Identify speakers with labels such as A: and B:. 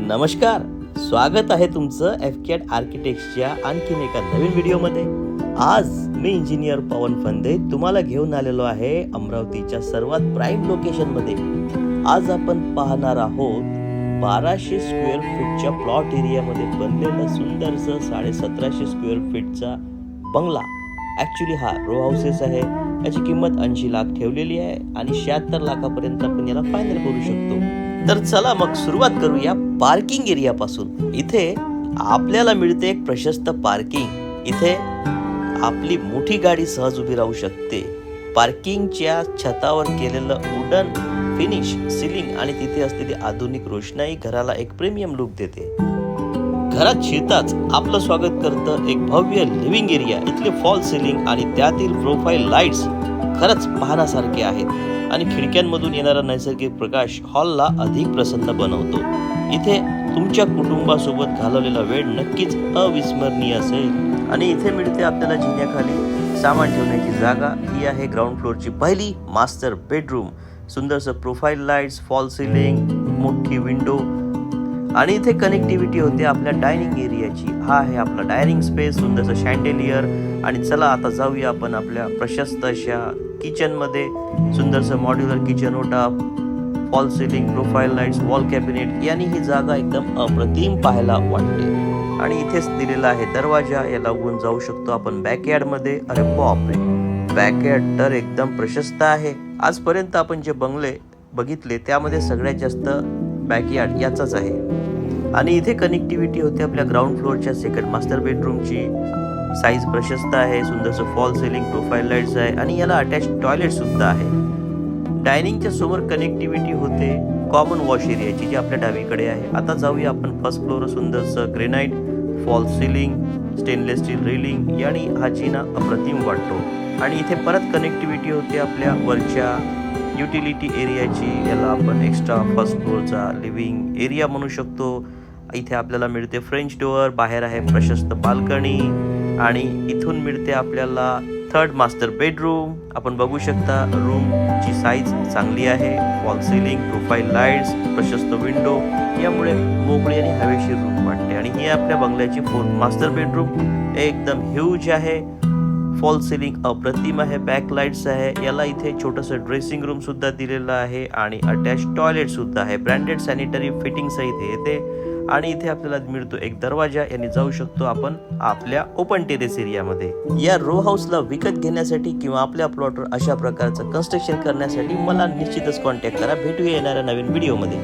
A: नमस्कार, स्वागत आहे तुमचं एफकॅट आर्किटेक्ट्सच्या आणखीन एका नवीन व्हिडिओमध्ये। आज मी इंजिनियर पवन फंदे तुम्हाला घेऊन आलेलो आहे अमरावतीच्या सर्वात प्राईम लोकेशनमध्ये। आज आपण पाहणार आहोत 1200 स्क्वेअर फीटच्या प्लॉट एरियामध्ये बनलेला सुंदरसा 1750 स्क्वेअर फीटचा बंगला। ॲक्च्युली हा रो हाऊसेस आहे। याची किंमत 80 लाख ठेवलेली आहे आणि 76 लाखापर्यंत आपण याला फायनल करू शकतो। तर चला मग सुरुवात करूया पार्किंग एरिया पासून। इथे आपल्याला मिळते एक प्रशस्त पार्किंग। इथे आपली मोठी गाडी सहज उभी राहू शकते। पार्किंगच्या छतावर केलेलं वुडन फिनिश सीलिंग आणि तिथे असलेली आधुनिक रोषणाई घराला एक प्रीमियम लुक देते। घरात शिरताच आपलं स्वागत करतं एक भव्य लिव्हिंग एरिया। इथले फॉल सीलिंग आणि त्यातील प्रोफाईल लाईट्स खरंच पाहण्यासारखे आहेत आणि खिडक्यांमधून येणारा नैसर्गिक प्रकाश हॉलला अधिक प्रसन्न बनवतो। इथे तुमच्या कुटुंबासोबत घालवलेला वेळ नक्कीच अविस्मरणीय असेल। आणि इथे मिळते आपल्याला जिन्याखाली सामान ठेवण्याची जागा। ही आहे ग्राउंड फ्लोअरची पहिली मास्टर बेडरूम। सुंदरसं प्रोफाईल लाईट्स, फॉल सीलिंग, मोठी विंडो आणि इथे कनेक्टिव्हिटी होते आपल्या डायनिंग एरियाची। हा आहे आपला डायनिंग स्पेस, सुंदरसं शँडेलियर। आणि चला आता जाऊया आपण आपल्या प्रशस्त अशा किचनमध्ये। सुंदरसं मॉड्युलर किचन ओटा, fall ceiling, profile lights, wall cabinet यांनी ही जागा एकदम अप्रतिम पाहायला वाटते। आणि इथेच दिलेला आहे दरवाजा, याला उघडून जाऊ शकतो आपण बॅकयार्डमध्ये। अरे बापरे, बॅकयार्ड तर एकदम प्रशस्त आहे। आजपर्यंत आपण जे बंगले बघितले त्यामध्ये सगळ्यात जास्त बॅकयार्ड याचाच आहे। आणि इथे कनेक्टिव्हिटी होते आपल्या ग्राउंड फ्लोअरच्या सेकंड मास्टर बेडरूमची। साईज प्रशस्त आहे, सुंदरसं फॉल सीलिंग, प्रोफाईल लाईट्स आहे आणि याला अटॅच टॉयलेट सुद्धा आहे। डायनिंगच्या समोर कनेक्टिव्हिटी होते कॉमन वॉश एरियाची, जी आपल्या डावीकडे आहे। आता जाऊया आपण फर्स्ट फ्लोअर। सुंदरसं granite, fall ceiling, stainless steel railing आणि हा जिना अप्रतिम वाटतो। आणि इथे परत कनेक्टिव्हिटी होते आपल्या वरच्या युटिलिटी एरियाची। याला आपण एक्स्ट्रा फर्स्ट फ्लोअरचा लिव्हिंग एरिया म्हणू शकतो। इथे आपल्याला मिळते फ्रेंच डोअर, बाहेर आहे प्रशस्त बाल्कनी आणि इथून मिळते आपल्याला थर्ड मास्टर बेडरूम। आपण बघू शकता रूमची साईज चांगली आहे, फॉल सीलिंग, प्रोफाईल लाईट्स, प्रशस्त विंडो यामुळे मोकळी आणि हवेशीर रूम वाटते। आणि ही आपल्या बंगल्याची फोर्थ मास्टर बेडरूम एकदम ह्यूज आहे। फॉल सीलिंग अप्रतिम आहे, बॅक लाईट्स आहे। याला इथे छोटंसं ड्रेसिंग रूम सुद्धा दिलेलं आहे आणि अटॅच टॉयलेट सुद्धा आहे। ब्रँडेड सॅनिटरी फिटिंग्स इथे येते। आणि इथे आपल्याला मिळतो एक दरवाजा, याने जाऊ शकतो आपण आपल्या ओपन टेरेस एरियामध्ये। या रो हाऊसला विकत घेण्यासाठी किंवा आपल्या प्लॉटवर अशा प्रकारचं कन्स्ट्रक्शन करण्यासाठी मला निश्चितच कॉन्टॅक्ट करा। भेटूया येणाऱ्या नवीन व्हिडिओमध्ये।